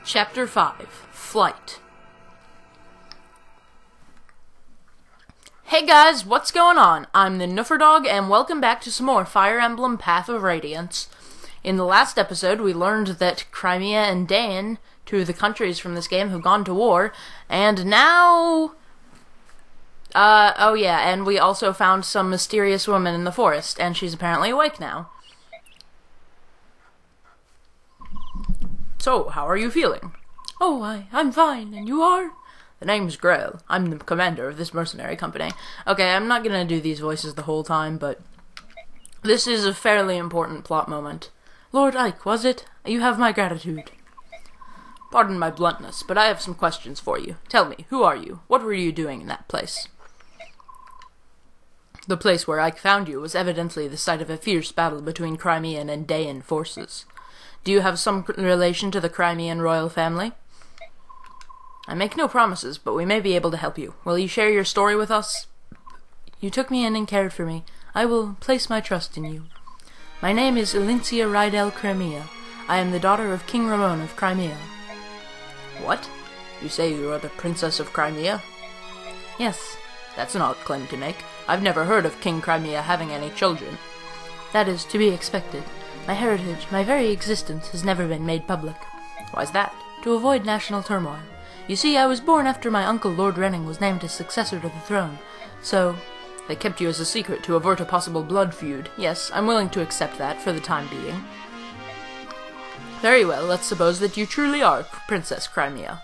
Chapter 5, Flight. Hey guys, what's going on? I'm the Nufferdog, and welcome back to some more Fire Emblem Path of Radiance. In the last episode, we learned that Crimea and Dain, two of the countries from this game, have gone to war, and now... oh yeah, and we also found some mysterious woman in the forest, and she's apparently awake now. So, how are you feeling? Oh, I'm fine, and you are? The name's Grell. I'm the commander of this mercenary company. Okay, I'm not gonna do these voices the whole time, but this is a fairly important plot moment. Lord Ike, was it? You have my gratitude. Pardon my bluntness, but I have some questions for you. Tell me, who are you? What were you doing in that place? The place where Ike found you was evidently the site of a fierce battle between Crimean and Dain forces. Do you have some relation to the Crimean royal family? I make no promises, but we may be able to help you. Will you share your story with us? You took me in and cared for me. I will place my trust in you. My name is Elincia Rydell Crimea. I am the daughter of King Ramon of Crimea. What? You say you are the Princess of Crimea? Yes. That's an odd claim to make. I've never heard of King Crimea having any children. That is to be expected. My heritage, my very existence, has never been made public. Why's that? To avoid national turmoil. You see, I was born after my uncle Lord Renning was named as successor to the throne, so... They kept you as a secret to avert a possible blood feud. Yes, I'm willing to accept that for the time being. Very well, let's suppose that you truly are Princess Crimea.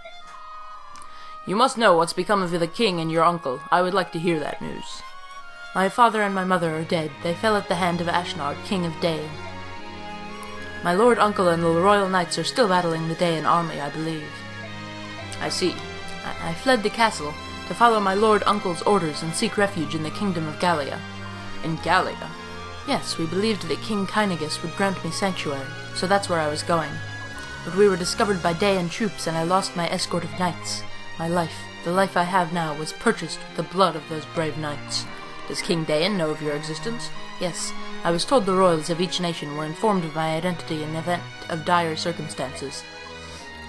You must know what's become of the king and your uncle. I would like to hear that news. My father and my mother are dead. They fell at the hand of Ashnard, king of Dain. My lord uncle and the royal knights are still battling the Dain army, I believe. I see. I fled the castle to follow my lord uncle's orders and seek refuge in the kingdom of Gallia. In Gallia? Yes, we believed that King Kynegus would grant me sanctuary, so that's where I was going. But we were discovered by Dain troops and I lost my escort of knights. My life, the life I have now, was purchased with the blood of those brave knights. Does King Dain know of your existence? Yes. I was told the royals of each nation were informed of my identity in the event of dire circumstances.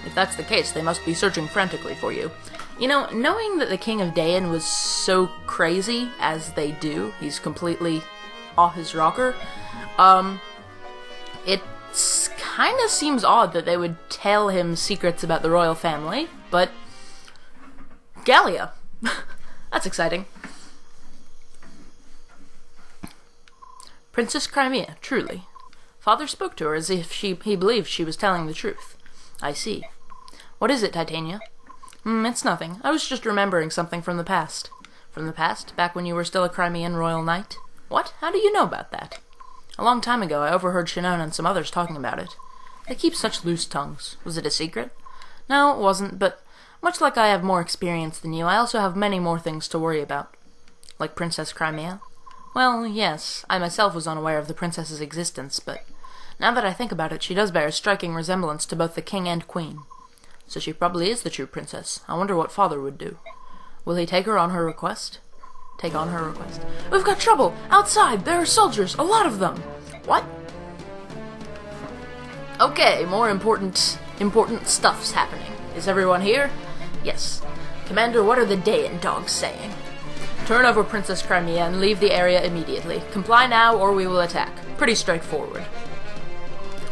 If that's the case, they must be searching frantically for you. You know, knowing that the King of Dain was so crazy, as they do, he's completely off his rocker, it kinda seems odd that they would tell him secrets about the royal family, but... Gallia! That's exciting. Princess Crimea, truly. Father spoke to her as if he believed she was telling the truth. I see. What is it, Titania? It's nothing. I was just remembering something from the past. From the past? Back when you were still a Crimean royal knight? What? How do you know about that? A long time ago, I overheard Shinon and some others talking about it. They keep such loose tongues. Was it a secret? No, it wasn't, but much like I have more experience than you, I also have many more things to worry about. Like Princess Crimea? Well, yes, I myself was unaware of the princess's existence, but now that I think about it, she does bear a striking resemblance to both the king and queen. So she probably is the true princess. I wonder what father would do. Will he take her on her request? Take on her request. We've got trouble! Outside! There are soldiers! A lot of them! What? Okay, more important stuff's happening. Is everyone here? Yes. Commander, what are the Dain dogs saying? Turn over Princess Crimea and leave the area immediately. Comply now or we will attack. Pretty straightforward.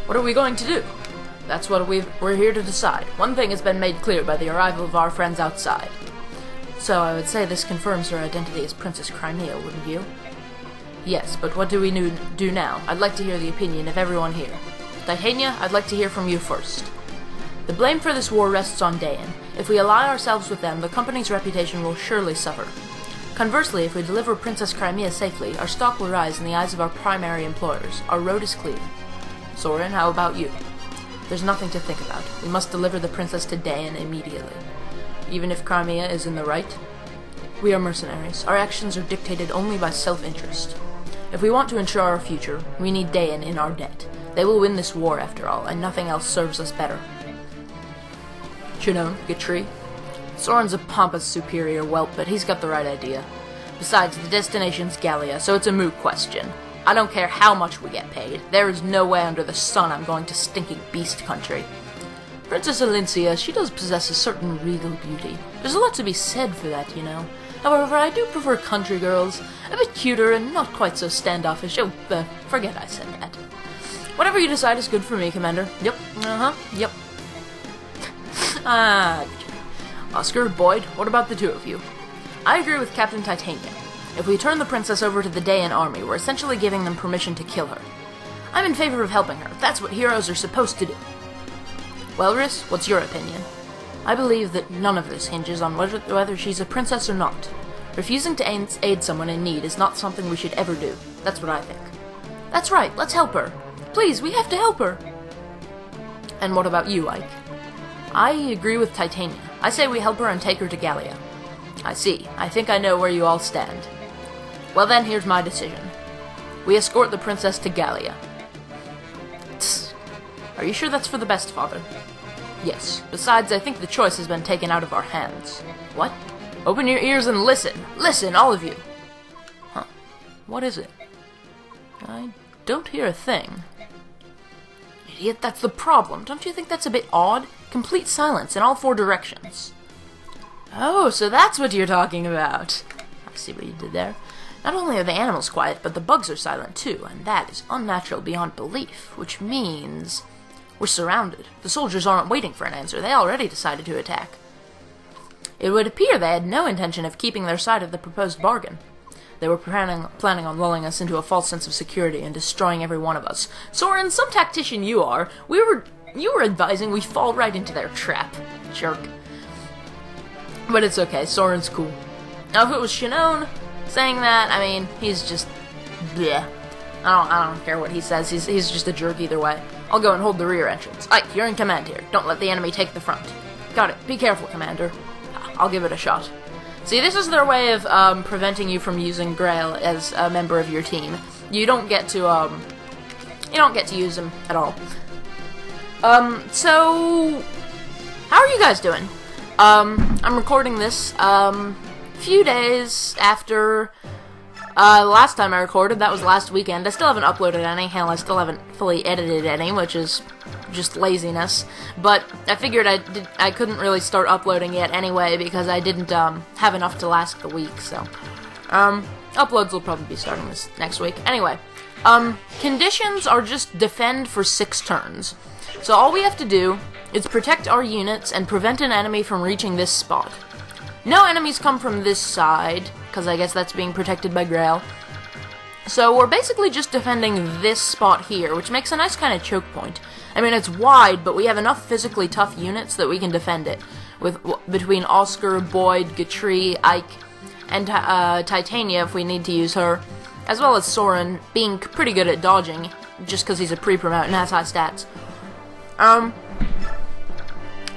What are we going to do? That's what we're here to decide. One thing has been made clear by the arrival of our friends outside. So I would say this confirms her identity as Princess Crimea, wouldn't you? Yes, but what do we do now? I'd like to hear the opinion of everyone here. Titania, I'd like to hear from you first. The blame for this war rests on Dain. If we ally ourselves with them, the company's reputation will surely suffer. Conversely, if we deliver Princess Crimea safely, our stock will rise in the eyes of our primary employers. Our road is clear. Soren, how about you? There's nothing to think about. We must deliver the princess to Dain immediately. Even if Crimea is in the right? We are mercenaries. Our actions are dictated only by self-interest. If we want to ensure our future, we need Dain in our debt. They will win this war after all, and nothing else serves us better. Shinon, Gatri. Soren's a pompous superior whelp, but he's got the right idea. Besides, the destination's Gallia, so it's a moot question. I don't care how much we get paid. There is no way under the sun I'm going to stinking beast country. Princess Alincia, she does possess a certain regal beauty. There's a lot to be said for that, you know. However, I do prefer country girls, a bit cuter and not quite so standoffish. Oh, forget I said that. Whatever you decide is good for me, Commander. Yep, yep. Oscar, Boyd, what about the two of you? I agree with Captain Titania. If we turn the princess over to the Dayan army, we're essentially giving them permission to kill her. I'm in favor of helping her. That's what heroes are supposed to do. Well, Rhys, what's your opinion? I believe that none of this hinges on whether she's a princess or not. Refusing to aid someone in need is not something we should ever do. That's what I think. That's right, let's help her. Please, we have to help her. And what about you, Ike? I agree with Titania. I say we help her and take her to Gallia. I see. I think I know where you all stand. Well then, here's my decision. We escort the princess to Gallia. Tss. Are you sure that's for the best, Father? Yes. Besides, I think the choice has been taken out of our hands. What? Open your ears and listen! Listen, all of you! Huh. What is it? I don't hear a thing. Idiot, that's the problem. Don't you think that's a bit odd? Complete silence in all four directions. Oh, so that's what you're talking about. I see what you did there. Not only are the animals quiet, but the bugs are silent too, and that is unnatural beyond belief, which means we're surrounded. The soldiers aren't waiting for an answer. They already decided to attack. It would appear they had no intention of keeping their side of the proposed bargain. They were planning on lulling us into a false sense of security and destroying every one of us. Soren, some tactician you are, you were advising we fall right into their trap. Jerk. But it's okay, Soren's cool. Now if it was Shinon saying that, I mean, he's just bleh. I don't care what he says, he's just a jerk either way. I'll go and hold the rear entrance. Ike, you're in command here. Don't let the enemy take the front. Got it. Be careful, Commander. I'll give it a shot. See, this is their way of preventing you from using Grail as a member of your team. You don't get to use him at all. So how are you guys doing? I'm recording this few days after last time I recorded. That was last weekend. I still haven't uploaded any. Hell, I still haven't fully edited any, which is just laziness. But I figured I couldn't really start uploading yet anyway because I didn't have enough to last the week. So uploads will probably be starting this next week. Anyway, conditions are just defend for 6 turns. So all we have to do is protect our units and prevent an enemy from reaching this spot. No enemies come from this side, because I guess that's being protected by Grail. So we're basically just defending this spot here, which makes a nice kind of choke point. I mean, it's wide, but we have enough physically tough units that we can defend it. Between Oscar, Boyd, Gatri, Ike, and Titania if we need to use her. As well as Soren being pretty good at dodging, just because he's a pre-promote and has high stats.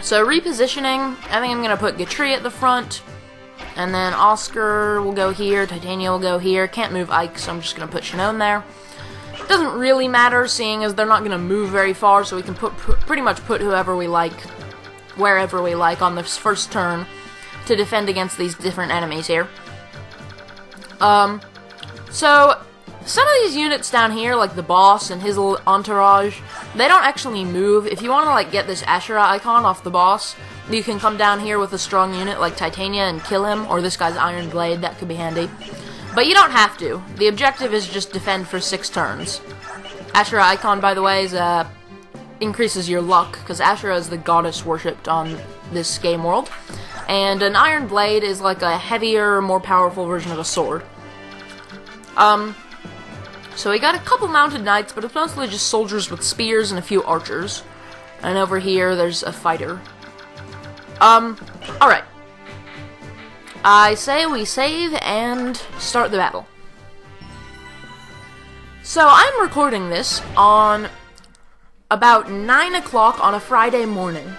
So repositioning, I think I'm going to put Gatri at the front, and then Oscar will go here, Titania will go here. Can't move Ike, so I'm just going to put Shinon there. Doesn't really matter, seeing as they're not going to move very far, so we can pretty much put whoever we like, wherever we like, on this first turn to defend against these different enemies here. So some of these units down here, like the boss and his little entourage, they don't actually move. If you want to like get this Ashura icon off the boss, you can come down here with a strong unit like Titania and kill him, or this guy's Iron Blade, that could be handy. But you don't have to. The objective is just defend for 6 turns. Ashura icon, by the way, is, increases your luck, because Ashura is the goddess worshipped on this game world. And an Iron Blade is like a heavier, more powerful version of a sword. So we got a couple mounted knights, but it's mostly just soldiers with spears and a few archers. And over here, there's a fighter. Alright. I say we save and start the battle. So I'm recording this on about 9 o'clock on a Friday morning.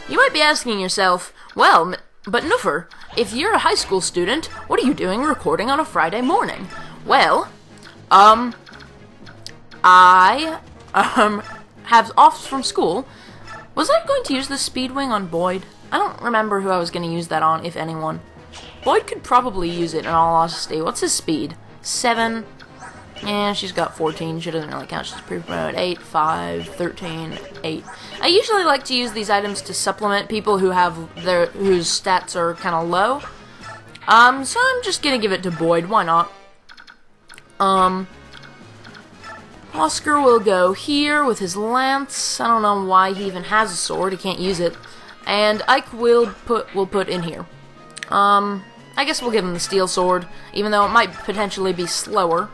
You might be asking yourself, well, but Nuffer, if you're a high school student, what are you doing recording on a Friday morning? Well, I have off from school. Was I going to use the Speedwing on Boyd? I don't remember who I was going to use that on, if anyone. Boyd could probably use it, in all honesty. What's his speed? 7. And she's got 14. She doesn't really count. She's pre-promoted. 8, 5, 13, 8. I usually like to use these items to supplement people who have whose stats are kind of low. So I'm just gonna give it to Boyd. Why not? Oscar will go here with his lance. I don't know why he even has a sword. He can't use it. And Ike will put in here. I guess we'll give him the steel sword, even though it might potentially be slower.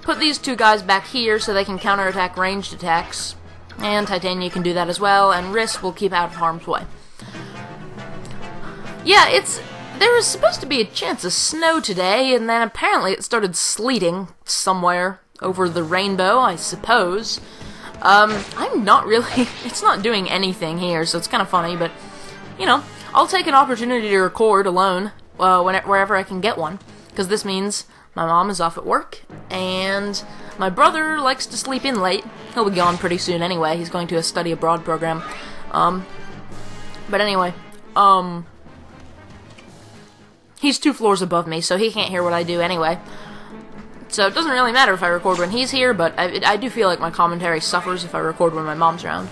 Put these two guys back here so they can counterattack ranged attacks. And Titania can do that as well, and Riss will keep out of harm's way. Yeah, there was supposed to be a chance of snow today, and then apparently it started sleeting somewhere over the rainbow, I suppose. I'm not really... it's not doing anything here, so it's kind of funny, but, you know, I'll take an opportunity to record alone wherever I can get one, because this means my mom is off at work, and my brother likes to sleep in late. He'll be gone pretty soon anyway. He's going to a study abroad program. But anyway, he's 2 floors above me, so he can't hear what I do anyway. So it doesn't really matter if I record when he's here, but I do feel like my commentary suffers if I record when my mom's around.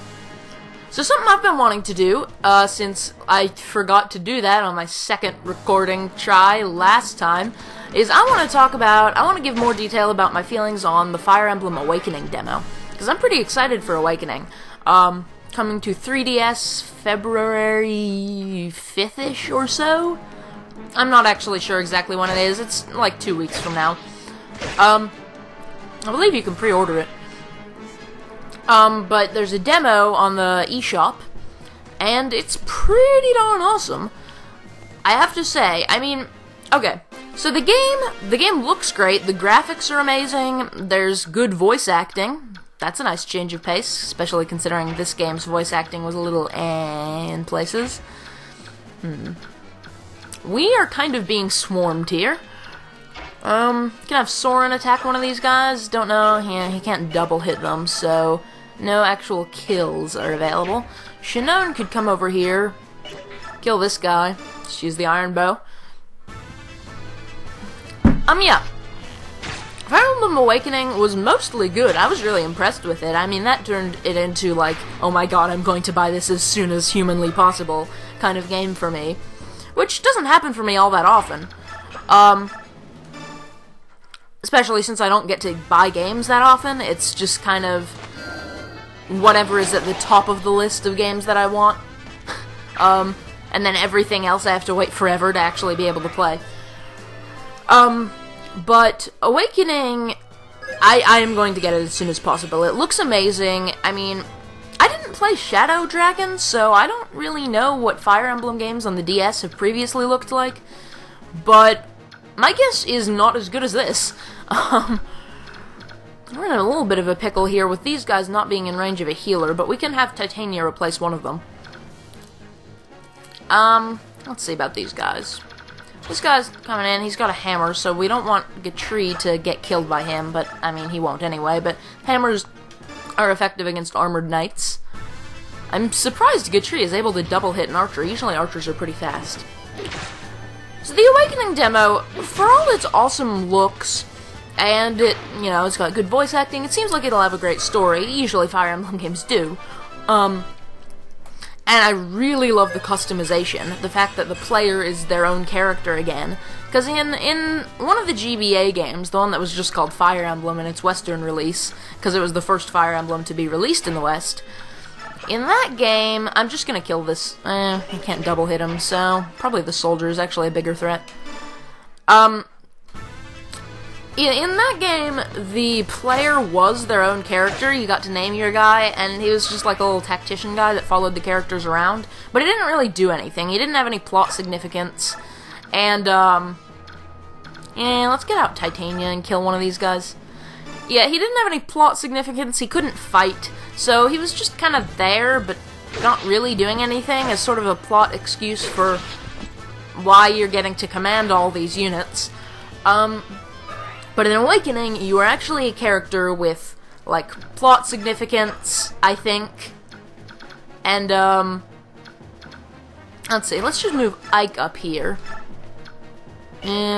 So something I've been wanting to do, since I forgot to do that on my second recording try last time, is I want to give more detail about my feelings on the Fire Emblem Awakening demo. Because I'm pretty excited for Awakening. Coming to 3DS February 5th-ish or so? I'm not actually sure exactly when it is. It's like 2 weeks from now. I believe you can pre-order it. But there's a demo on the eShop, and it's pretty darn awesome. I have to say, I mean, okay, so the game looks great, the graphics are amazing, there's good voice acting. That's a nice change of pace, especially considering this game's voice acting was a little in places. We are kind of being swarmed here. Can have Soren attack one of these guys? Don't know. Yeah, he can't double hit them, so no actual kills are available. Shinon could come over here, kill this guy, just use the iron bow. Yeah. Fire Emblem Awakening was mostly good. I was really impressed with it. I mean, that turned it into, like, oh my god, I'm going to buy this as soon as humanly possible kind of game for me. Which doesn't happen for me all that often. Especially since I don't get to buy games that often. It's just kind of whatever is at the top of the list of games that I want. And then everything else I have to wait forever to actually be able to play. But Awakening, I am going to get it as soon as possible. It looks amazing. I mean, I didn't play Shadow Dragon, so I don't really know what Fire Emblem games on the DS have previously looked like. But my guess is not as good as this. We're in a little bit of a pickle here with these guys not being in range of a healer, but we can have Titania replace one of them. Let's see about these guys. This guy's coming in, he's got a hammer, so we don't want Gatri to get killed by him, but, I mean, he won't anyway, but hammers are effective against armored knights. I'm surprised Gatri is able to double hit an archer. Usually archers are pretty fast. So the Awakening demo, for all its awesome looks, and it, you know, it's got good voice acting, it seems like it'll have a great story. Usually Fire Emblem games do. And I really love the customization, the fact that the player is their own character again. Because in one of the GBA games, the one that was just called Fire Emblem in its Western release, because it was the first Fire Emblem to be released in the West, in that game, I'm just gonna kill this. I can't double hit him, so probably the soldier is actually a bigger threat. In that game, the player was their own character. You got to name your guy, and he was just like a little tactician guy that followed the characters around. But he didn't really do anything. He didn't have any plot significance. And, yeah, let's get out Titania and kill one of these guys. Yeah, he didn't have any plot significance. He couldn't fight. So he was just kind of there, but not really doing anything as sort of a plot excuse for why you're getting to command all these units. But in Awakening, you are actually a character with, like, plot significance, I think. And, let's see, let's just move Ike up here.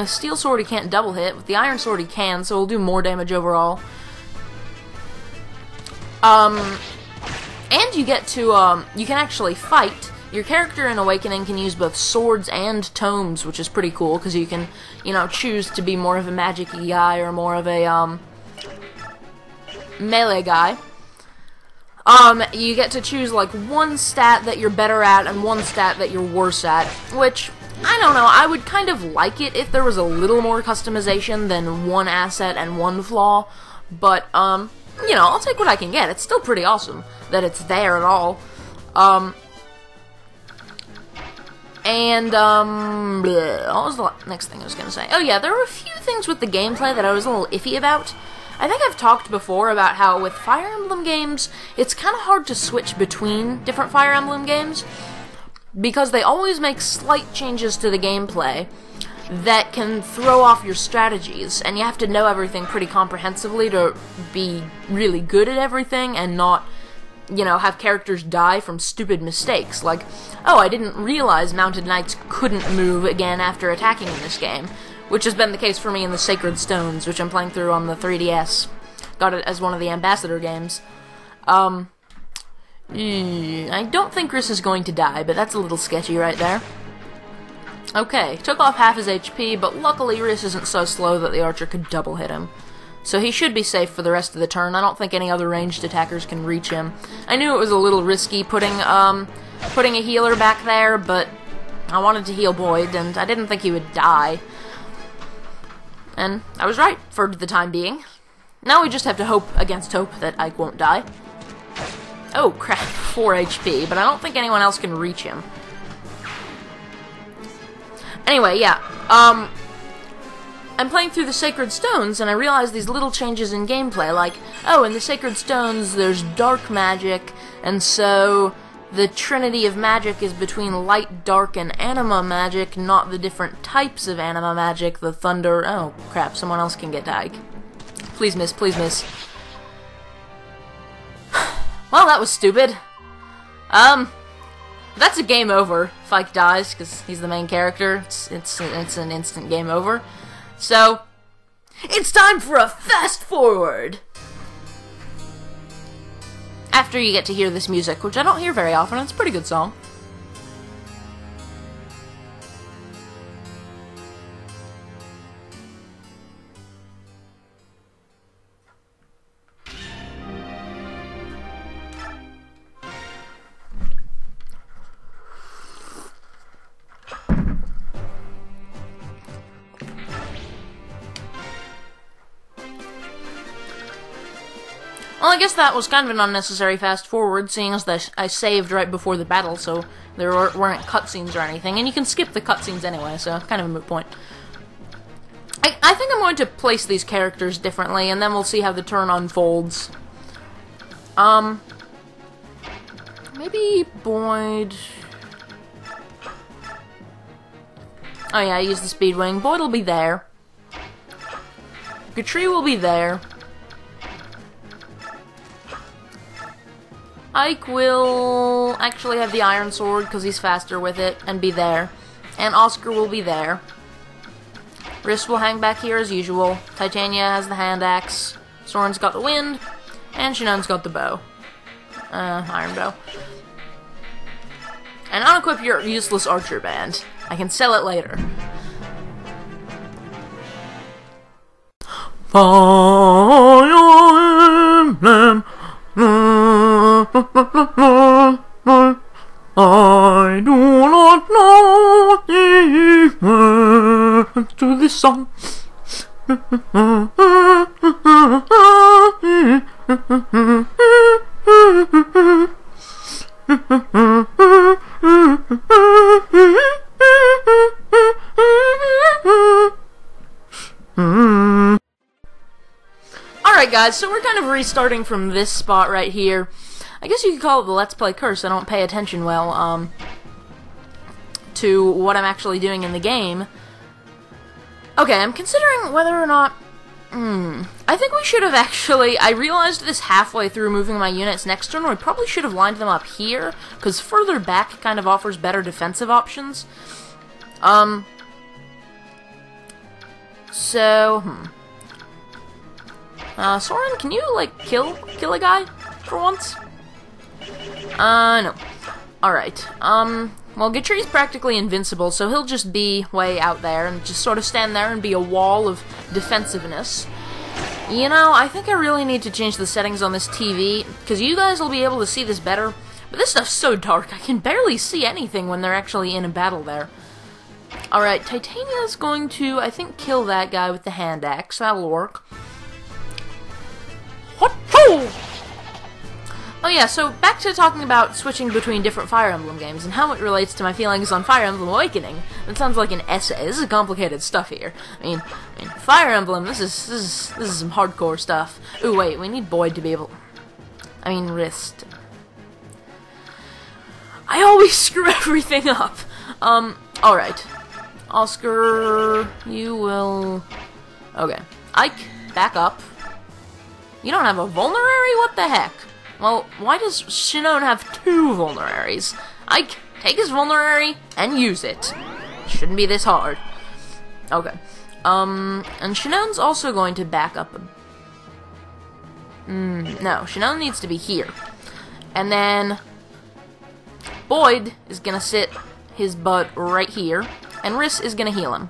Steel sword he can't double hit. With the iron sword he can, so he'll do more damage overall. And you get to, you can actually fight. Your character in Awakening can use both swords and tomes, which is pretty cool, because you can, you know, choose to be more of a magic-y guy or more of a, melee guy. You get to choose, like, one stat that you're better at and one stat that you're worse at, which, I don't know, I would kind of like it if there was a little more customization than one asset and one flaw, but, you know, I'll take what I can get. It's still pretty awesome that it's there at all. What was the next thing I was gonna say? Oh yeah, there were a few things with the gameplay that I was a little iffy about. I think I've talked before about how with Fire Emblem games, it's kind of hard to switch between different Fire Emblem games, because they always make slight changes to the gameplay that can throw off your strategies, and you have to know everything pretty comprehensively to be really good at everything and not, you know, have characters die from stupid mistakes, like, oh, I didn't realize Mounted Knights couldn't move again after attacking in this game, which has been the case for me in the Sacred Stones, which I'm playing through on the 3DS. Got it as one of the Ambassador games. I don't think Chris is going to die, but that's a little sketchy right there. Okay, took off half his HP, but luckily Riss isn't so slow that the archer could double hit him. So he should be safe for the rest of the turn. I don't think any other ranged attackers can reach him. I knew it was a little risky putting a healer back there, but I wanted to heal Boyd, and I didn't think he would die. And I was right, for the time being. Now we just have to hope against hope that Ike won't die. Oh crap, 4 HP, but I don't think anyone else can reach him. Anyway, yeah, I'm playing through the Sacred Stones, and I realized these little changes in gameplay, like, oh, in the Sacred Stones there's dark magic, and so the trinity of magic is between light, dark, and anima magic, not the different types of anima magic, the thunder... Oh, crap, someone else can get Ike. Please miss, please miss. Well, that was stupid. That's a game over if Ike dies, because he's the main character. It's an instant game over. So, it's time for a fast forward! After you get to hear this music, which I don't hear very often, it's a pretty good song. Well, I guess that was kind of an unnecessary fast-forward, seeing as that I saved right before the battle, so there weren't cutscenes or anything, and you can skip the cutscenes anyway, so kind of a moot point. I think I'm going to place these characters differently, and then we'll see how the turn unfolds. Maybe Boyd... Oh yeah, I used the Speed Wing. Boyd will be there. Gatri will be there. Ike will actually have the Iron Sword because he's faster with it and be there. And Oscar will be there. Riss will hang back here as usual. Titania has the hand axe. Soren's got the wind. And Shanon's got the bow. Iron bow. And unequip your useless archer band. I can sell it later. Fire Emblem. I do not know the words to this song. Alright guys, so we're kind of restarting from this spot right here. I guess you could call it the Let's Play curse. I don't pay attention well, to what I'm actually doing in the game. Okay, I'm considering whether or not... I think we should have actually... I realized this halfway through moving my units next turn. We probably should have lined them up here, because further back kind of offers better defensive options. So, Soren, can you, like, kill a guy for once? No. Alright, well, Gatree's practically invincible, so he'll just be way out there and just sort of stand there and be a wall of defensiveness. You know, I think I really need to change the settings on this TV, because you guys will be able to see this better, but this stuff's so dark, I can barely see anything when they're actually in a battle there. Alright, Titania's going to, I think, kill that guy with the hand axe. That'll work. Oh yeah, so back to talking about switching between different Fire Emblem games and how it relates to my feelings on Fire Emblem Awakening. It sounds like an essay. This is complicated stuff here. I mean, Fire Emblem. This is some hardcore stuff. Ooh, wait, we need Boyd to be able. I mean, wrist. I always screw everything up. All right, Oscar, you will. Okay, Ike, back up. You don't have a vulnerary? What the heck? Well, why does Shinon have 2 vulneraries? Ike, take his vulnerary and use it. Shouldn't be this hard. Okay. And Shinon's also going to back up. No, Shinon needs to be here. And then Boyd is gonna sit his butt right here, and Riss is gonna heal him.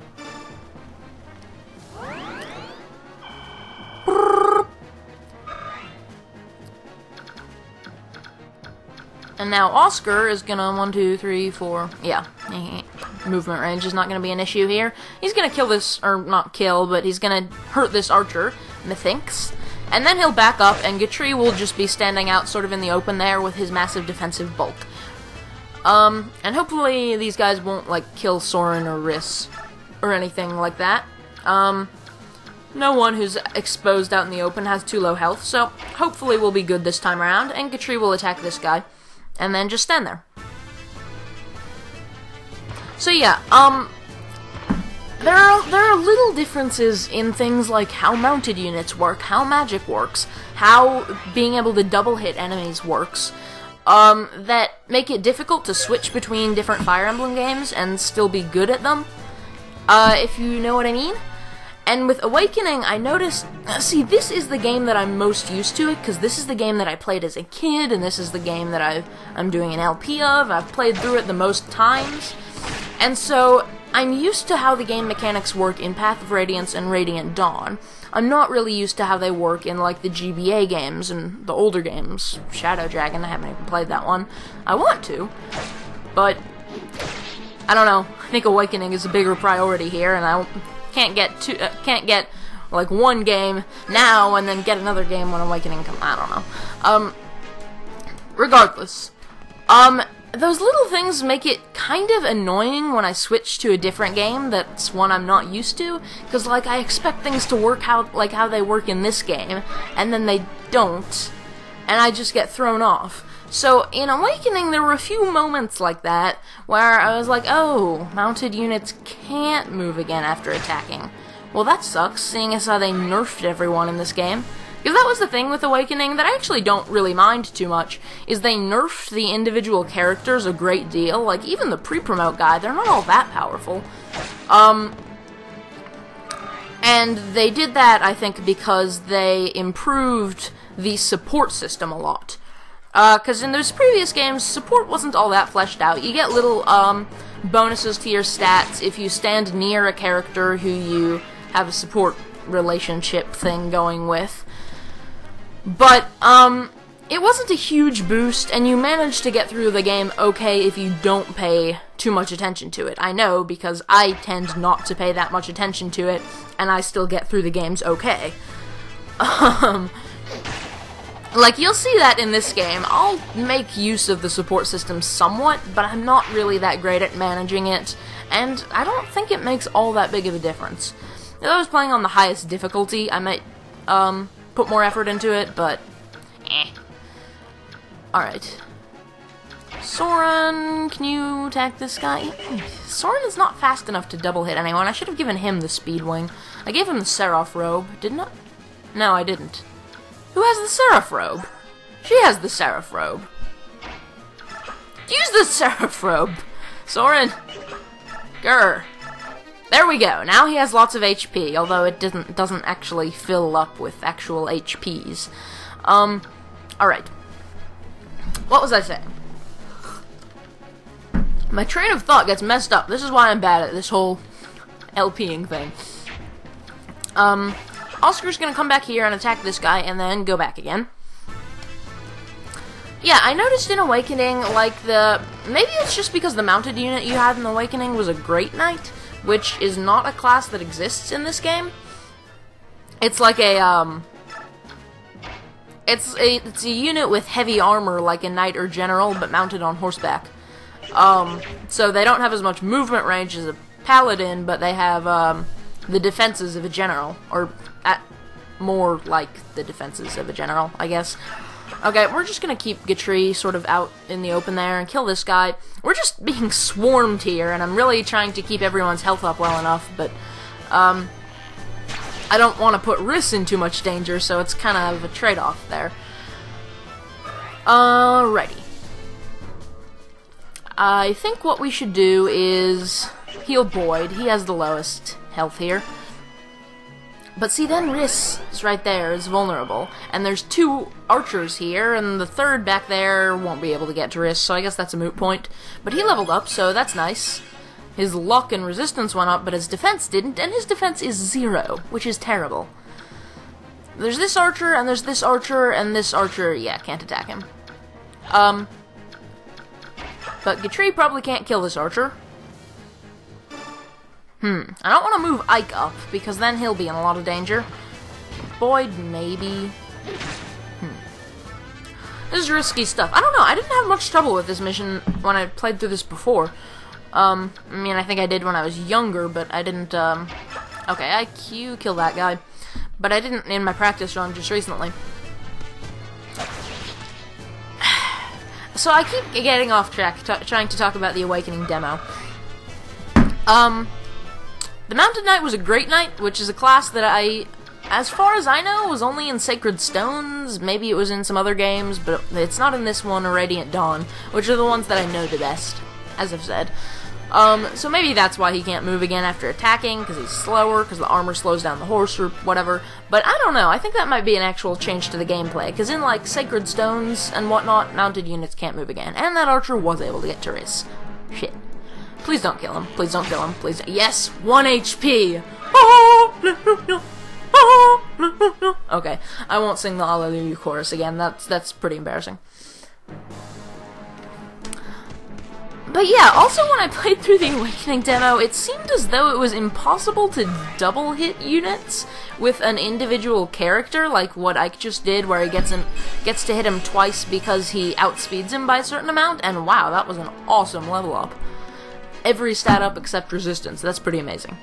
And now Oscar is gonna 1, 2, 3, 4. Yeah, movement range is not gonna be an issue here. He's gonna kill this, or not kill, but he's gonna hurt this archer, methinks. And then he'll back up, and Gatree will just be standing out sort of in the open there with his massive defensive bulk. And hopefully these guys won't, like, kill Soren or Riss or anything like that. No one who's exposed out in the open has too low health, so hopefully we'll be good this time around, and Gatree will attack this guy. And then just stand there. So yeah, there are little differences in things like how mounted units work, how magic works, how being able to double hit enemies works, that make it difficult to switch between different Fire Emblem games and still be good at them, if you know what I mean. And with Awakening, I noticed, see, this is the game that I'm most used to, because this is the game that I played as a kid, and this is the game that I'm doing an LP of. I've played through it the most times, and so I'm used to how the game mechanics work in Path of Radiance and Radiant Dawn. I'm not really used to how they work in, like, the GBA games and the older games. Shadow Dragon, I haven't even played that one. I want to, but I don't know. I think Awakening is a bigger priority here, and I can't get like one game now and then get another game when Awakening comes. I don't know. Regardless, those little things make it kind of annoying when I switch to a different game that's one I'm not used to, because like I expect things to work how they work in this game, and then they don't, and I just get thrown off. So, in Awakening, there were a few moments like that, where I was like, oh, mounted units can't move again after attacking. Well, that sucks, seeing as how they nerfed everyone in this game. Because that was the thing with Awakening that I actually don't really mind too much, is they nerfed the individual characters a great deal. Like, even the pre-promote guy, they're not all that powerful. And they did that, I think, because they improved the support system a lot. Because in those previous games, support wasn't all that fleshed out. You get little, bonuses to your stats if you stand near a character who you have a support relationship thing going with. But, it wasn't a huge boost, and you managed to get through the game okay if you don't pay too much attention to it. I know, because I tend not to pay that much attention to it, and I still get through the games okay. Like, you'll see that in this game. I'll make use of the support system somewhat, but I'm not really that great at managing it, and I don't think it makes all that big of a difference. If I was playing on the highest difficulty, I might, put more effort into it, but Alright. Soren, can you attack this guy? Soren is not fast enough to double hit anyone. I should have given him the speed wing. I gave him the Seraph robe, didn't I? No, I didn't. Who has the Seraph robe? She has the Seraph robe. Use the Seraph robe! Soren! Grr. There we go. Now he has lots of HP, although it doesn't actually fill up with actual HPs. Alright. What was I saying? My train of thought gets messed up. This is why I'm bad at this whole LPing thing. Oscar's gonna come back here and attack this guy, and then go back again. Yeah, I noticed in Awakening, like, maybe it's just because the mounted unit you had in Awakening was a Great Knight, which is not a class that exists in this game. It's like a, it's a unit with heavy armor like a Knight or General, but mounted on horseback. So they don't have as much movement range as a Paladin, but they have, the defenses of a General, or more like the defenses of a General, I guess. Okay, we're just gonna keep Gatri sort of out in the open there and kill this guy. We're just being swarmed here, and I'm really trying to keep everyone's health up well enough, but, I don't want to put Riss in too much danger, so it's kind of a trade-off there. Alrighty. I think what we should do is heal Boyd. He has the lowest health here. But see, then Riss is right there, is vulnerable. And there's 2 archers here, and the 3rd back there won't be able to get to Riss, so I guess that's a moot point. But he leveled up, so that's nice. His luck and resistance went up, but his defense didn't, and his defense is 0, which is terrible. There's this archer, and there's this archer, and this archer, yeah, can't attack him. But Gatri probably can't kill this archer. I don't want to move Ike up, because then he'll be in a lot of danger. Boyd, maybe. This is risky stuff. I don't know, I didn't have much trouble with this mission when I played through this before. I mean, I think I did when I was younger, but I didn't, okay, IQ, kill that guy. But I didn't in my practice run just recently. So I keep getting off track, trying to talk about the Awakening demo. The Mounted Knight was a Great Knight, which is a class that as far as I know, was only in Sacred Stones. Maybe it was in some other games, but it's not in this one or Radiant Dawn, which are the ones that I know the best, as I've said. So maybe that's why he can't move again after attacking, because he's slower, because the armor slows down the horse, or whatever. But I don't know, I think that might be an actual change to the gameplay, because in, like, Sacred Stones and whatnot, mounted units can't move again. And that archer was able to get to Riss. Shit. Please don't kill him. Please don't kill him. Please don't. Yes! 1 HP! Okay, I won't sing the Hallelujah chorus again. That's pretty embarrassing. But yeah, also when I played through the Awakening demo, it seemed as though it was impossible to double hit units with an individual character, like what Ike just did, where he gets to hit him twice because he outspeeds him by a certain amount, and wow, that was an awesome level up. Every stat up except resistance. That's pretty amazing.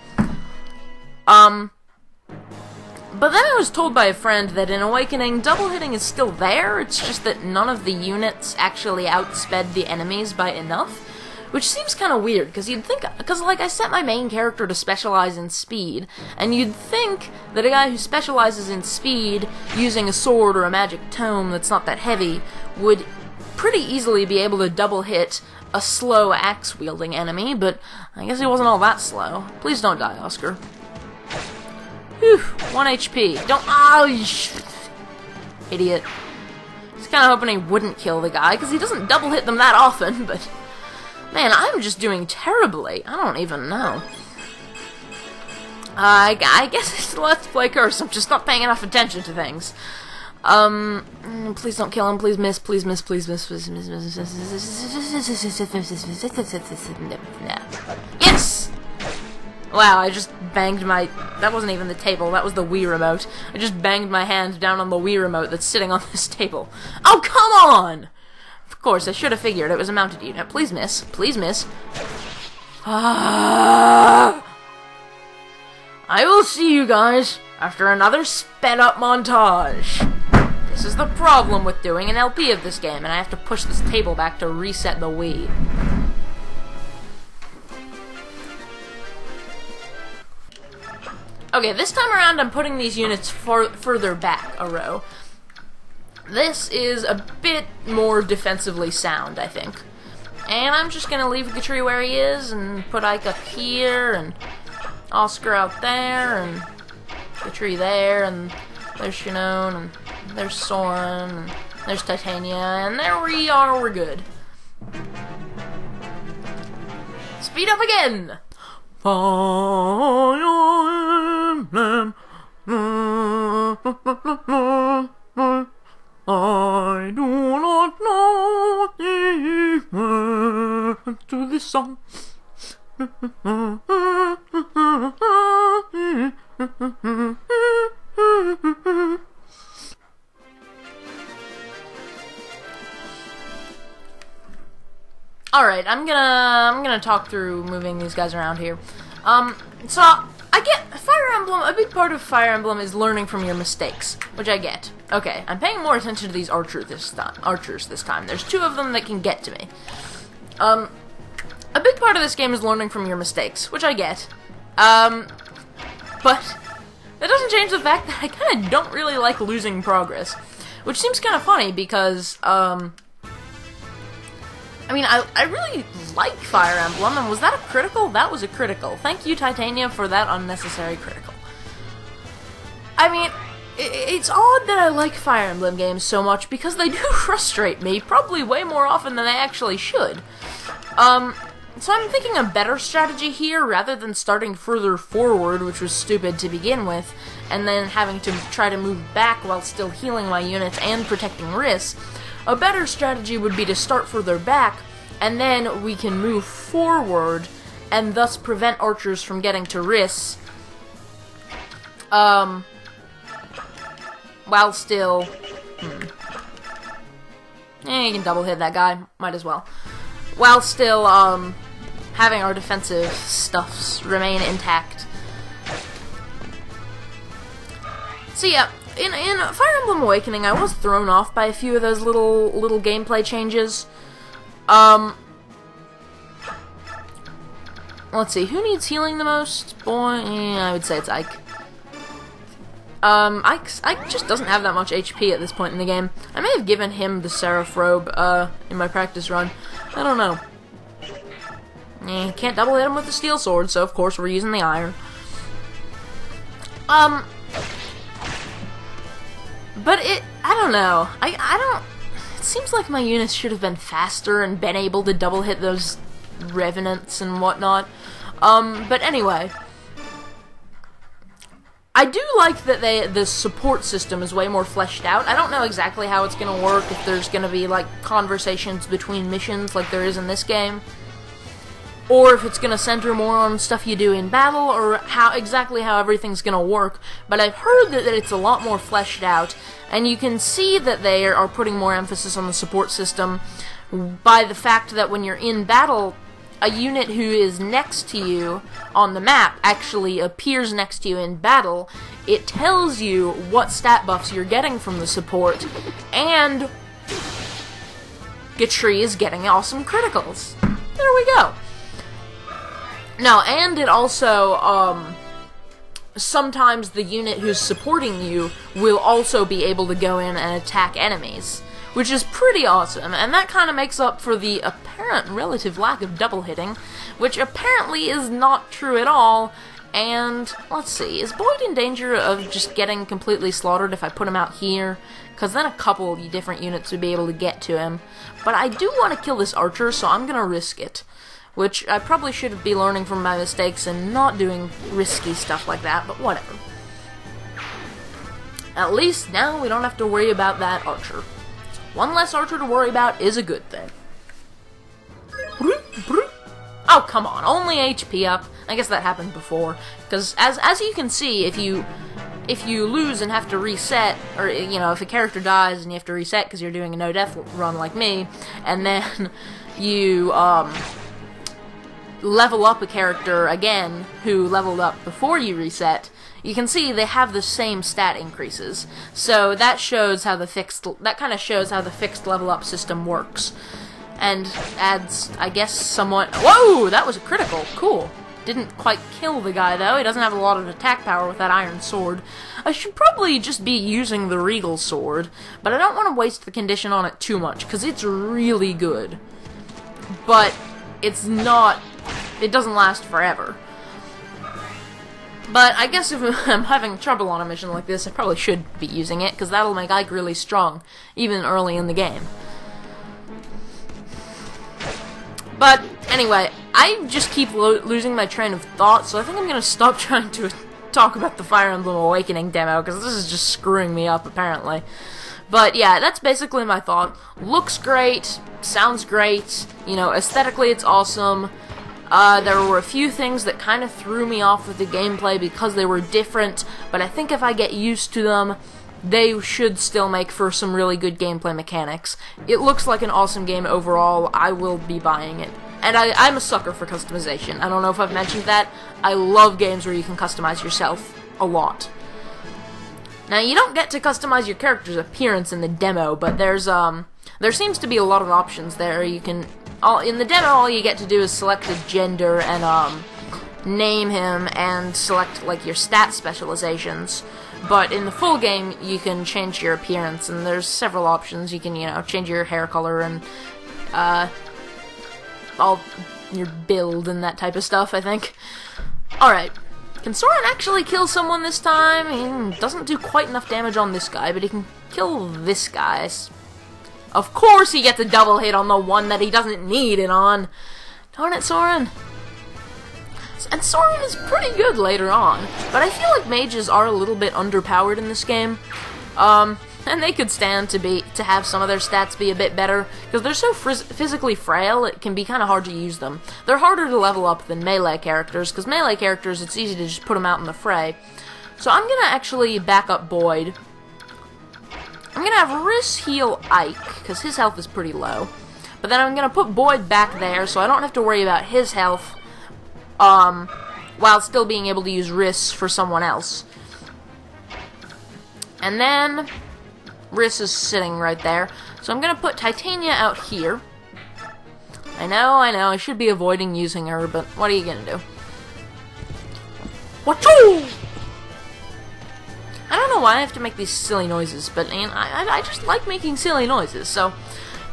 But then I was told by a friend that in Awakening, double hitting is still there, it's just that none of the units actually outsped the enemies by enough, which seems kind of weird, because you'd think, because like I set my main character to specialize in speed, and you'd think that a guy who specializes in speed, using a sword or a magic tome that's not that heavy, would pretty easily be able to double hit a slow axe-wielding enemy, but I guess he wasn't all that slow. Please don't die, Oscar. Whew, 1 HP. Don't— oh, idiot. I was kind of hoping he wouldn't kill the guy, because he doesn't double hit them that often, but man, I'm just doing terribly. I don't even know. I guess it's Let's Play Curse. I'm just not paying enough attention to things. Please don't kill him. Please miss. Please miss. Please miss. Please miss. Yes! Wow, I just banged my— that wasn't even the table, that was the Wii remote. I just banged my hand down on the Wii remote that's sitting on this table. Oh, come on! Of course, I should have figured it was a mounted unit. Please miss. Please miss. I will see you guys after another sped-up montage. This is the problem with doing an LP of this game, and I have to push this table back to reset the Wii. Okay, this time around I'm putting these units further back a row. This is a bit more defensively sound, I think. And I'm just gonna leave Gatri where he is, and put Ike up here, and Oscar out there, and the tree there, and there's Shinon, and there's Soren, and there's Titania, and there we are, we're good. Speed up again! Fire Emblem. I do not know the words to this song. Alright, I'm gonna talk through moving these guys around here. So I get Fire Emblem. A big part of Fire Emblem is learning from your mistakes, which I get. Okay, I'm paying more attention to these archers this time. There's 2 of them that can get to me. A big part of this game is learning from your mistakes, which I get. But that doesn't change the fact that I kind of don't really like losing progress, which seems kind of funny because I mean, I really like Fire Emblem, and was that a critical? That was a critical. Thank you, Titania, for that unnecessary critical. I mean, it's odd that I like Fire Emblem games so much, because they do frustrate me, probably way more often than they actually should. So I'm thinking a better strategy here, rather than starting further forward, which was stupid to begin with, and then having to try to move back while still healing my units and protecting Riss. A better strategy would be to start further back, and then we can move forward, and thus prevent archers from getting to Riss, while still... you can double hit that guy, might as well. While still, having our defensive stuffs remain intact. So yeah, in Fire Emblem Awakening, I was thrown off by a few of those little gameplay changes. Let's see, who needs healing the most? Boy, I would say it's Ike. Ike just doesn't have that much HP at this point in the game. I may have given him the Seraph Robe, in my practice run. I don't know. Can't double hit him with the steel sword, so of course we're using the iron. But I don't know. I don't... It seems like my units should have been faster and been able to double hit those revenants and whatnot. But anyway... I do like that the support system is way more fleshed out. I don't know exactly how it's gonna work, if there's gonna be, like, conversations between missions like there is in this game. Or if it's gonna center more on stuff you do in battle, or exactly how everything's gonna work. But I've heard that it's a lot more fleshed out, and you can see that they are putting more emphasis on the support system by the fact that when you're in battle, a unit who is next to you on the map actually appears next to you in battle. It tells you what stat buffs you're getting from the support, and Gatri is getting awesome criticals. There we go. Now, and it also, sometimes the unit who's supporting you will also be able to go in and attack enemies, which is pretty awesome, and that kind of makes up for the apparent relative lack of double hitting, which apparently is not true at all. And let's see, is Boyd in danger of just getting completely slaughtered if I put him out here? Because then a couple of different units would be able to get to him. But I do want to kill this archer, so I'm going to risk it. Which I probably should be learning from my mistakes and not doing risky stuff like that, but whatever. At least now we don't have to worry about that archer. So one less archer to worry about is a good thing. Oh, come on, only HP up. I guess that happened before. Because as you can see, if you lose and have to reset, or, you know, if a character dies and you have to reset because you're doing a no-death run like me, and then you, level up a character again who leveled up before you reset, you can see they have the same stat increases. So that shows how that kind of shows how the fixed level up system works. And adds, I guess, somewhat... Whoa! That was a critical. Cool. Didn't quite kill the guy, though. He doesn't have a lot of attack power with that iron sword. I should probably just be using the Regal sword, but I don't want to waste the condition on it too much, because it's really good. But it's not... It doesn't last forever. But I guess if I'm having trouble on a mission like this, I probably should be using it, because that'll make Ike really strong, even early in the game. But, anyway, I just keep losing my train of thought, so I think I'm going to stop trying to talk about the Fire Emblem Awakening demo, because this is just screwing me up, apparently. But, yeah, that's basically my thought. Looks great, sounds great, you know, aesthetically it's awesome. There were a few things that kind of threw me off with the gameplay because they were different, but I think if I get used to them, they should still make for some really good gameplay mechanics. It looks like an awesome game overall. I will be buying it. And I'm a sucker for customization. I don't know if I've mentioned that. I love games where you can customize yourself a lot. Now, you don't get to customize your character's appearance in the demo, but there seems to be a lot of options there. You can... in the demo, all you get to do is select a gender and, name him and select, like, your stat specializations. But in the full game, you can change your appearance, and there's several options. You can, you know, change your hair color and, all your build and that type of stuff, I think. Alright. Can Soren actually kill someone this time? He doesn't do quite enough damage on this guy, but he can kill this guy. Of course he gets a double hit on the one that he doesn't need it on. Darn it, Soren. And Soren is pretty good later on, but I feel like mages are a little bit underpowered in this game. And they could stand to have some of their stats be a bit better, because they're so physically frail, it can be kind of hard to use them. They're harder to level up than melee characters, because melee characters, it's easy to just put them out in the fray. So I'm going to actually back up Boyd. I'm going to have Riss heal Ike, because his health is pretty low. But then I'm going to put Boyd back there, so I don't have to worry about his health, while still being able to use Riss for someone else. And then Riss is sitting right there, so I'm going to put Titania out here. I know, I should be avoiding using her, but what are you going to do? Wachoo! I don't know why I have to make these silly noises, but I just like making silly noises, so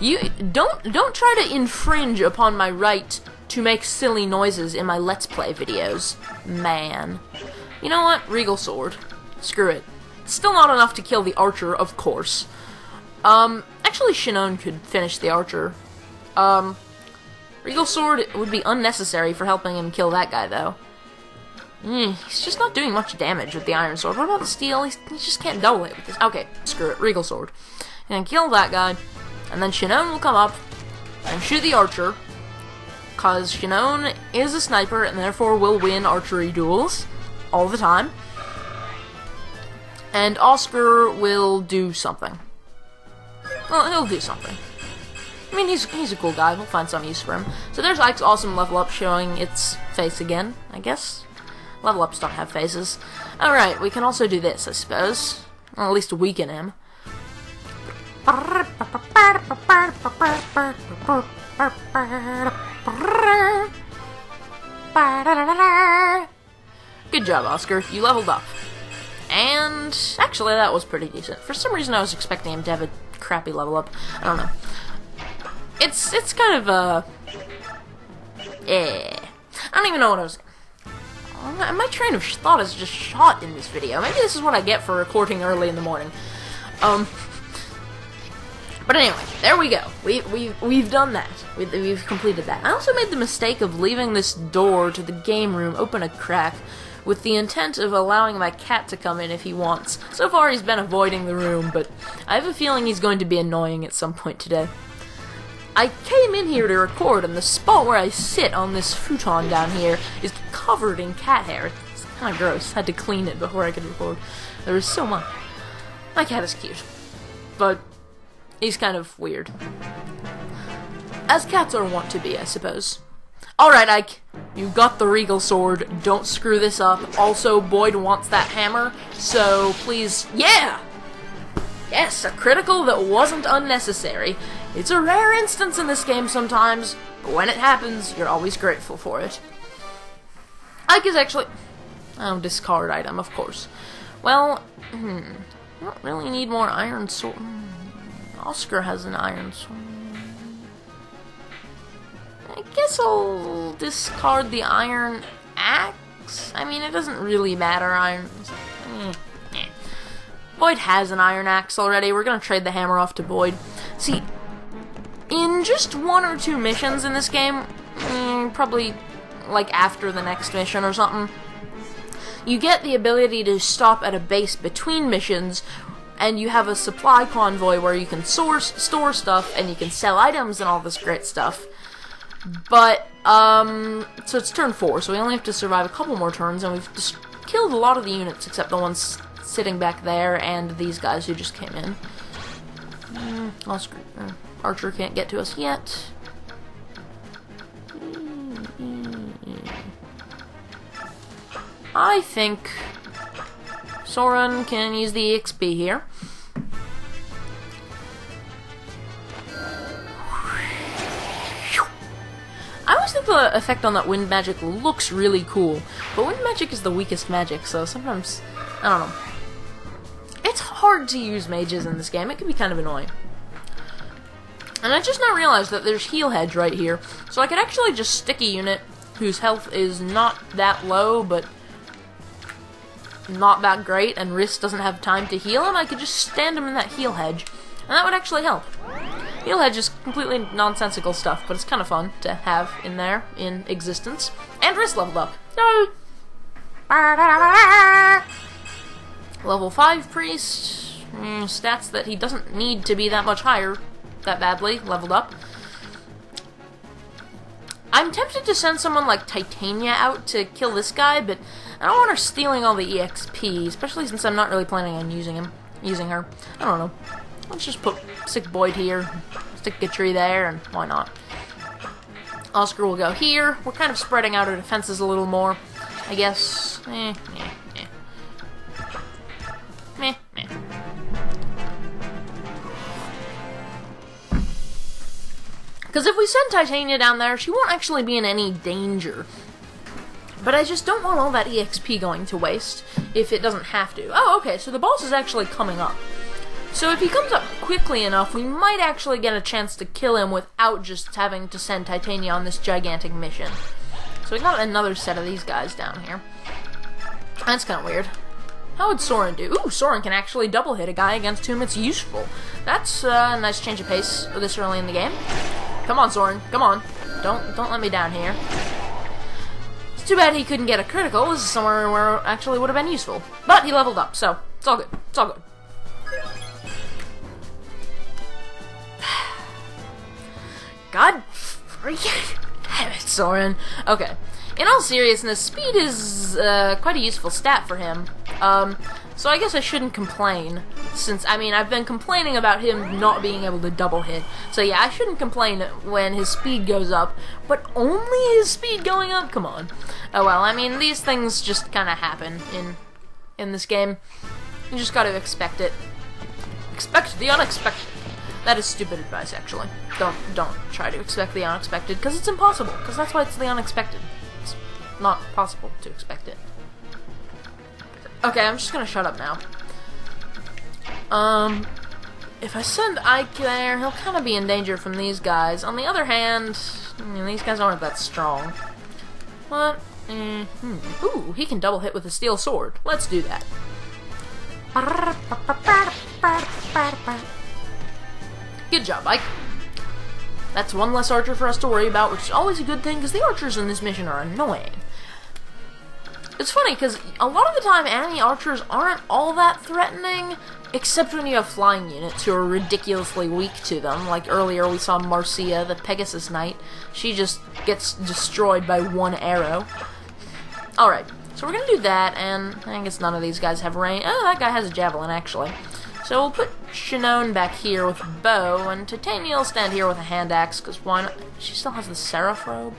you don't try to infringe upon my right to make silly noises in my Let's Play videos. Man. You know what? Regal Sword. Screw it. Still not enough to kill the archer, of course. Actually, Shinon could finish the archer. Regal Sword would be unnecessary for helping him kill that guy, though. He's just not doing much damage with the Iron Sword. What about the Steel? He just can't double it with this. Okay, screw it. Regal Sword. And kill that guy. And then Shinon will come up and shoot the archer, because Shinon is a sniper and therefore will win archery duels all the time. And Oscar will do something. Well, he'll do something. I mean, he's a cool guy. We'll find some use for him. So there's Ike's awesome level up showing its face again, I guess. Level ups don't have faces. Alright, we can also do this, I suppose. Well, at least weaken him. Good job, Oscar. You leveled up. And actually, that was pretty decent. For some reason, I was expecting him to have a crappy level up. I don't know. It's kind of I don't even know what I was saying. My train of thought is just shot in this video. Maybe this is what I get for recording early in the morning. But anyway, there we go. We've done that. We've completed that. I also made the mistake of leaving this door to the game room open a crack, with the intent of allowing my cat to come in if he wants. So far he's been avoiding the room, but I have a feeling he's going to be annoying at some point today. I came in here to record, and the spot where I sit on this futon down here is covered in cat hair. It's kind of gross. Had to clean it before I could record. There was so much. My cat is cute, but he's kind of weird. As cats are wont to be, I suppose. Alright, Ike. You got the Regal Sword. Don't screw this up. Also, Boyd wants that hammer, so please... Yeah! Yes, a critical that wasn't unnecessary. It's a rare instance in this game sometimes, but when it happens, you're always grateful for it. Ike is actually... Oh, discard item, of course. Well, I don't really need more iron sword. Oscar has an iron sword. I guess I'll discard the iron axe. axe. I mean, it doesn't really matter. Boyd has an iron axe already. We're gonna trade the hammer off to Boyd. See, in just 1 or 2 missions in this game, probably like after the next mission or something, you get the ability to stop at a base between missions, and you have a supply convoy where you can store stuff, and you can sell items and all this great stuff. But, so it's turn 4, so we only have to survive a couple more turns, and we've just killed a lot of the units, except the ones sitting back there, and these guys who just came in. Archer can't get to us yet. I think Soren can use the EXP here. I always think the effect on that wind magic looks really cool, but wind magic is the weakest magic, so sometimes, I don't know. It's hard to use mages in this game. It can be kind of annoying. And I just now realized that there's heal hedge right here, so I could actually just stick a unit whose health is not that low, but not that great, and Riss doesn't have time to heal, and I could just stand him in that heal hedge, and that would actually help. Heal hedge is completely nonsensical stuff, but it's kind of fun to have in there, in existence. And Riss leveled up. Yay! Level 5 priest, stats that he doesn't need to be that much higher, that badly, leveled up. I'm tempted to send someone like Titania out to kill this guy, but I don't want her stealing all the EXP, especially since I'm not really planning on using her. I don't know. Let's just stick Boyd here, stick Gatry there, and why not? Oscar will go here. We're kind of spreading out our defenses a little more, I guess. Because if we send Titania down there, she won't actually be in any danger. But I just don't want all that EXP going to waste if it doesn't have to. Oh, okay, so the boss is actually coming up. So if he comes up quickly enough, we might actually get a chance to kill him without just having to send Titania on this gigantic mission. So we got another set of these guys down here. That's kind of weird. How would Soren do? Ooh, Soren can actually double hit a guy against whom it's useful. That's a nice change of pace this early in the game. Come on, Soren. Come on. Don't let me down here. It's too bad he couldn't get a critical. This is somewhere where it actually would have been useful. But he leveled up, so it's all good. It's all good. God freaking damn it, Soren. Okay. In all seriousness, speed is quite a useful stat for him. So I guess I shouldn't complain, since, I mean, I've been complaining about him not being able to double hit. So yeah, I shouldn't complain when his speed goes up, but only his speed going up? Come on. Oh well, I mean, these things just kind of happen in this game. You just gotta expect it. Expect the unexpected. That is stupid advice, actually. Don't try to expect the unexpected, because it's impossible, because that's why it's the unexpected. It's not possible to expect it. Okay, I'm just gonna shut up now. If I send Ike there, he'll kind of be in danger from these guys. On the other hand, these guys aren't that strong. What? Ooh, he can double hit with a steel sword. Let's do that. Good job, Ike. That's one less archer for us to worry about, which is always a good thing, because the archers in this mission are annoying. It's funny, because a lot of the time, enemy archers aren't all that threatening, except when you have flying units who are ridiculously weak to them. Like earlier, we saw Marcia, the Pegasus Knight. She just gets destroyed by one arrow. Alright, so we're gonna do that, and I guess none of these guys have range. Oh, that guy has a javelin, actually. So we'll put Shinon back here with a bow, and Titania will stand here with a hand axe, because why not? She still has the Seraph robe.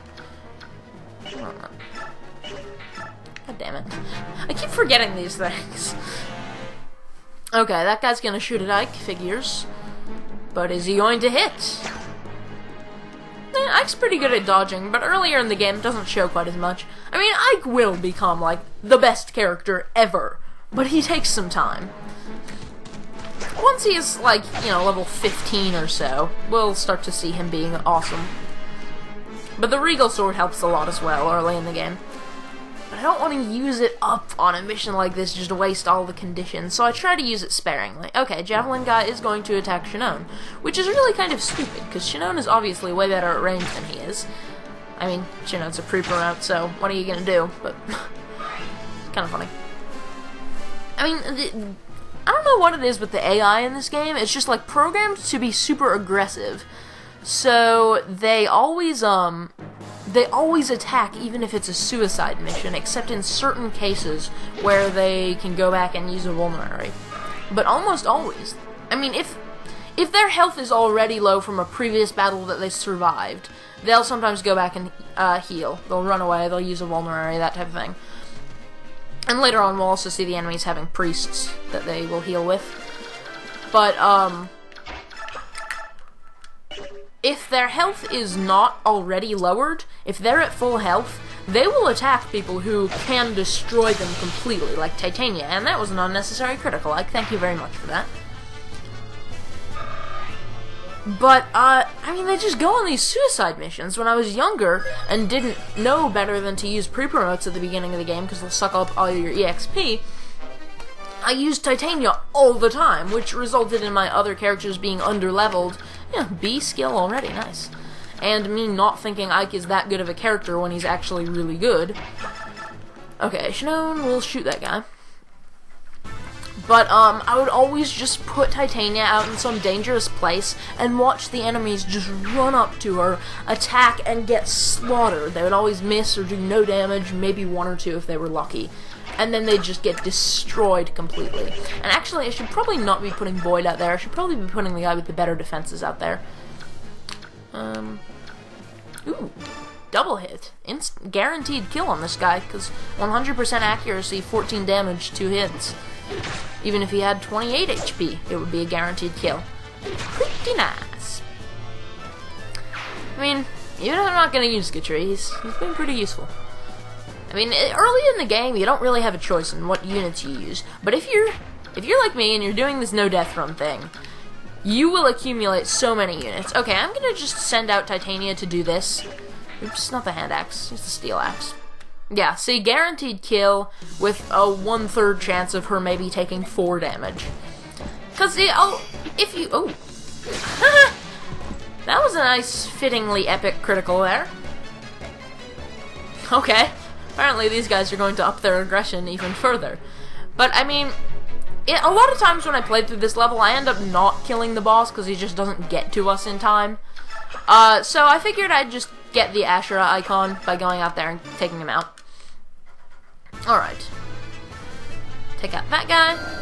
God damn it. I keep forgetting these things. Okay, that guy's gonna shoot at Ike, figures. But is he going to hit? Ike's pretty good at dodging, but earlier in the game it doesn't show quite as much. I mean, Ike will become, like, the best character ever, but he takes some time. Once he is, like, you know, level 15 or so, we'll start to see him being awesome. But the Regal Sword helps a lot as well early in the game. But don't want to use it up on a mission like this just to waste all the conditions, so I try to use it sparingly. Okay, Javelin guy is going to attack Shinon, which is really kind of stupid, because Shinon is obviously way better at range than he is. I mean, Shinon's a pre-promote, so what are you gonna do? But, kind of funny. I mean, I don't know what it is with the AI in this game, it's just like programmed to be super aggressive. So, they always attack even if it's a suicide mission, except in certain cases where they can go back and use a vulnerary. But almost always. I mean, if their health is already low from a previous battle that they survived, they'll sometimes go back and heal. They'll run away, they'll use a vulnerary, that type of thing. And later on we'll also see the enemies having priests that they will heal with. But, if their health is not already lowered, if they're at full health, they will attack people who can destroy them completely, like Titania, and that was an unnecessary critical. Like, thank you very much for that. But, I mean, they just go on these suicide missions. When I was younger and didn't know better than to use pre-promotes at the beginning of the game because they'll suck up all your EXP, I used Titania all the time, which resulted in my other characters being underleveled. Yeah, B skill already, nice. And me not thinking Ike is that good of a character when he's actually really good. Okay, Shinon will shoot that guy. But, I would always just put Titania out in some dangerous place and watch the enemies just run up to her, attack, and get slaughtered. They would always miss or do no damage, maybe one or two if they were lucky. And then they'd just get destroyed completely. And actually, I should probably not be putting Boyd out there. I should probably be putting the guy with the better defenses out there. Ooh. Double hit. Guaranteed kill on this guy, because 100% accuracy, 14 damage, 2 hits. Even if he had 28 HP, it would be a guaranteed kill. Pretty nice. I mean, even if I'm not going to use Gatry, he's been pretty useful. I mean, early in the game, you don't really have a choice in what units you use. But if you're like me and you're doing this no death run thing, you will accumulate so many units. Okay, I'm gonna just send out Titania to do this. Oops, not the hand axe, it's the steel axe. Yeah, see, guaranteed kill with a 1/3 chance of her maybe taking 4 damage. Cause if you that was a nice, fittingly epic critical there. Okay. Apparently these guys are going to up their aggression even further. But, I mean, a lot of times when I played through this level, I end up not killing the boss because he just doesn't get to us in time. So I figured I'd just get the Ashura icon by going out there and taking him out. Alright. Take out that guy.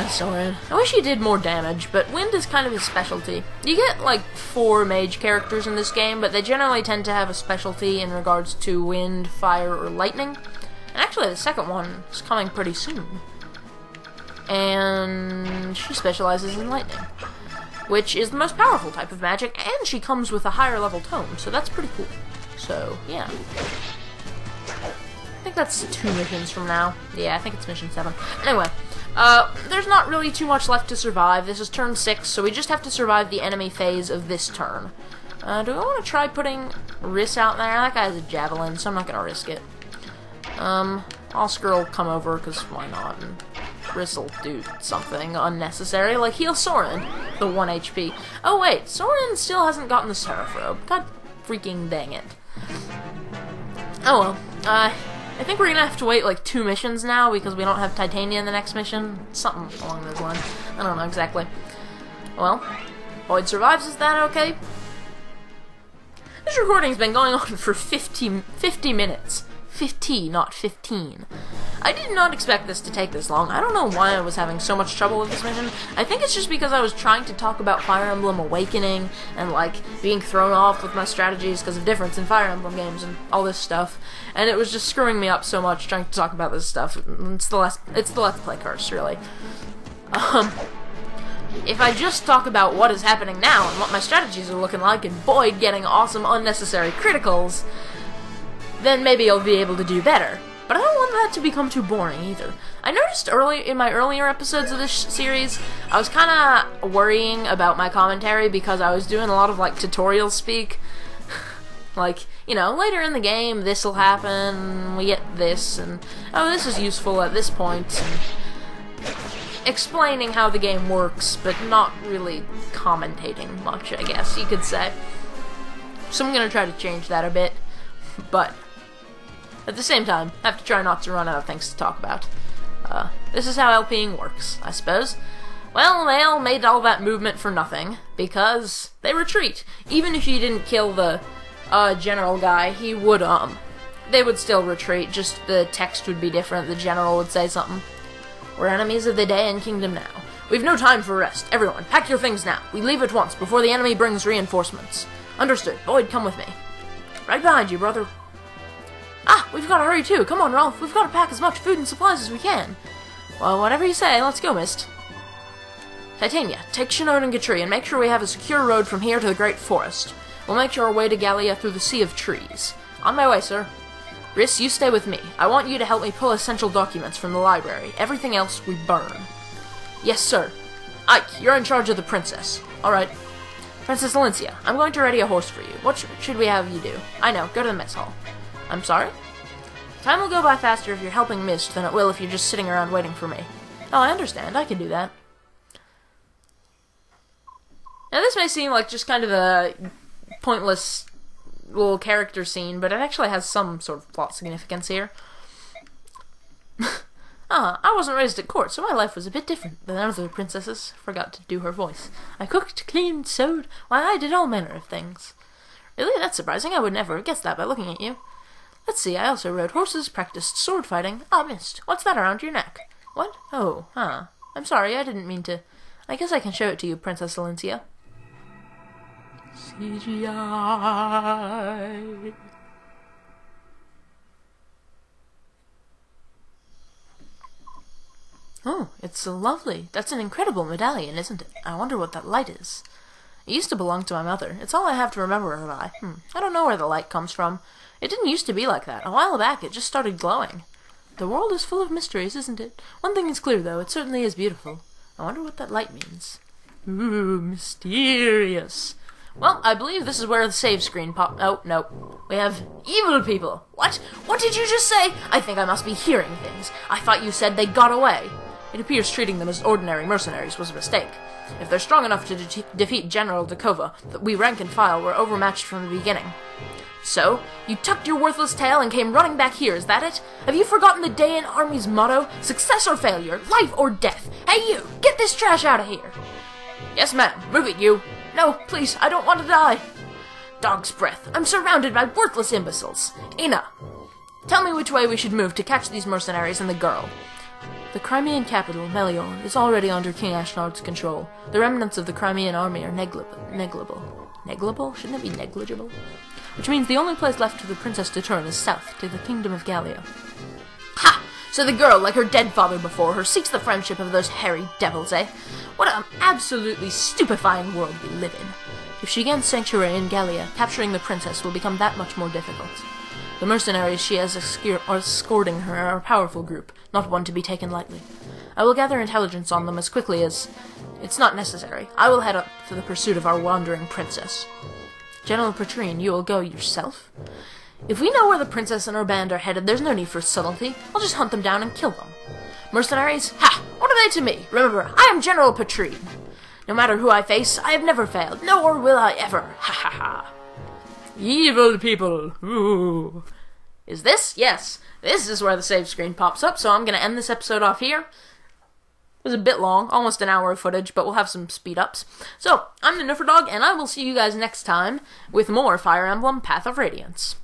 Soren. I wish he did more damage, but wind is kind of his specialty. You get, like, 4 mage characters in this game, but they generally tend to have a specialty in regards to wind, fire, or lightning. And actually, the second one is coming pretty soon. And she specializes in lightning, which is the most powerful type of magic, and she comes with a higher level tome, so that's pretty cool. So, yeah. I think that's 2 missions from now. Yeah, I think it's mission 7. Anyway. There's not really too much left to survive. This is turn 6, so we just have to survive the enemy phase of this turn. Do I want to try putting Riss out there? That guy's a javelin, so I'm not gonna risk it. Oscar will come over, because why not? And Riss will do something unnecessary, like heal Soren, the 1 HP. Oh wait, Soren still hasn't gotten the Seraph Robe. God freaking dang it. Oh well, I think we're gonna have to wait like 2 missions now because we don't have Titania in the next mission. Something along those lines. I don't know exactly. Well, Boyd survives, is that okay? This recording's been going on for 50 minutes. 50, not 15. I did not expect this to take this long. I don't know why I was having so much trouble with this mission. I think it's just because I was trying to talk about Fire Emblem Awakening and, like, being thrown off with my strategies because of difference in Fire Emblem games and all this stuff. And it was just screwing me up so much trying to talk about this stuff. It's the Let's Play curse, really. If I just talk about what is happening now and what my strategies are looking like and Boyd getting awesome unnecessary criticals, then maybe I'll be able to do better. But I don't want that to become too boring either. I noticed in my earlier episodes of this series, I was kind of worrying about my commentary because I was doing a lot of, like, tutorial speak. Like, you know, later in the game, this'll happen, we get this, and, oh, this is useful at this point, and explaining how the game works, but not really commentating much, I guess you could say. So I'm gonna try to change that a bit, but at the same time, I have to try not to run out of things to talk about. This is how LPing works, I suppose. Well, they all made all that movement for nothing, because they retreat. Even if you didn't kill the general guy, he would, they would still retreat, just the text would be different, the general would say something. We're enemies of the Dayan Kingdom now. We've no time for rest. Everyone, pack your things now. We leave at once, before the enemy brings reinforcements. Understood. Boyd, come with me. Right behind you, brother. Ah, we've got to hurry too. Come on, Rolf. We've got to pack as much food and supplies as we can. Well, whatever you say, let's go, Mist. Titania, take Shinode and Gatri and make sure we have a secure road from here to the Great Forest. We'll make our way to Gallia through the Sea of Trees. On my way, sir. Rhys, you stay with me. I want you to help me pull essential documents from the library. Everything else we burn. Yes, sir. Ike, you're in charge of the princess. Alright. Princess Valencia, I'm going to ready a horse for you. What should we have you do? I know, go to the mess hall. I'm sorry? Time will go by faster if you're helping Mist than it will if you're just sitting around waiting for me. Oh, I understand. I can do that. Now, this may seem like just kind of a pointless little character scene, but it actually has some sort of plot significance here. I wasn't raised at court, so my life was a bit different than other princesses. Forgot to do her voice. I cooked, cleaned, sewed. Why, I did all manner of things. Really? That's surprising. I would never have guessed that by looking at you. Let's see, I also rode horses, practiced sword fighting. Ah, Mist, what's that around your neck? What? Oh, huh. I'm sorry, I didn't mean to. I guess I can show it to you, Princess Valencia. CGI. Oh, it's lovely. That's an incredible medallion, isn't it? I wonder what that light is. It used to belong to my mother. It's all I have to remember her by. I don't know where the light comes from. It didn't used to be like that. A while back, it just started glowing. The world is full of mysteries, isn't it? One thing is clear, though. It certainly is beautiful. I wonder what that light means. Ooh, mysterious. Well, I believe this is where the save screen Oh, no. We have evil people. What? What did you just say? I think I must be hearing things. I thought you said they got away. It appears treating them as ordinary mercenaries was a mistake. If they're strong enough to defeat General Dakova, we rank and file were overmatched from the beginning. So, you tucked your worthless tail and came running back here, is that it? Have you forgotten the Dayan Army's motto? Success or failure, life or death. Hey you, get this trash out of here. Yes, ma'am. Move it, you. No, please, I don't want to die. Dog's breath. I'm surrounded by worthless imbeciles. Ina, tell me which way we should move to catch these mercenaries and the girl. The Crimean capital, Melior, is already under King Ashnard's control. The remnants of the Crimean army are negligible. Negligible? Shouldn't it be negligible? Which means the only place left for the princess to turn is south, to the kingdom of Gallia. Ha! So the girl, like her dead father before her, seeks the friendship of those hairy devils, eh? What an absolutely stupefying world we live in. If she gains sanctuary in Gallia, capturing the princess will become that much more difficult. The mercenaries she has escorting her are a powerful group, not one to be taken lightly. I will gather intelligence on them as quickly as... It's not necessary. I will head up to the pursuit of our wandering princess. General Petrine, you will go yourself? If we know where the princess and her band are headed, there's no need for subtlety. I'll just hunt them down and kill them. Mercenaries? Ha! What are they to me? Remember, I am General Petrine. No matter who I face, I have never failed, nor will I ever. Ha ha ha. Evil people. Ooh. Is this? Yes. This is where the save screen pops up, so I'm going to end this episode off here. It was a bit long, almost an hour of footage, but we'll have some speed-ups. So, I'm the Niferdog, and I will see you guys next time with more Fire Emblem Path of Radiance.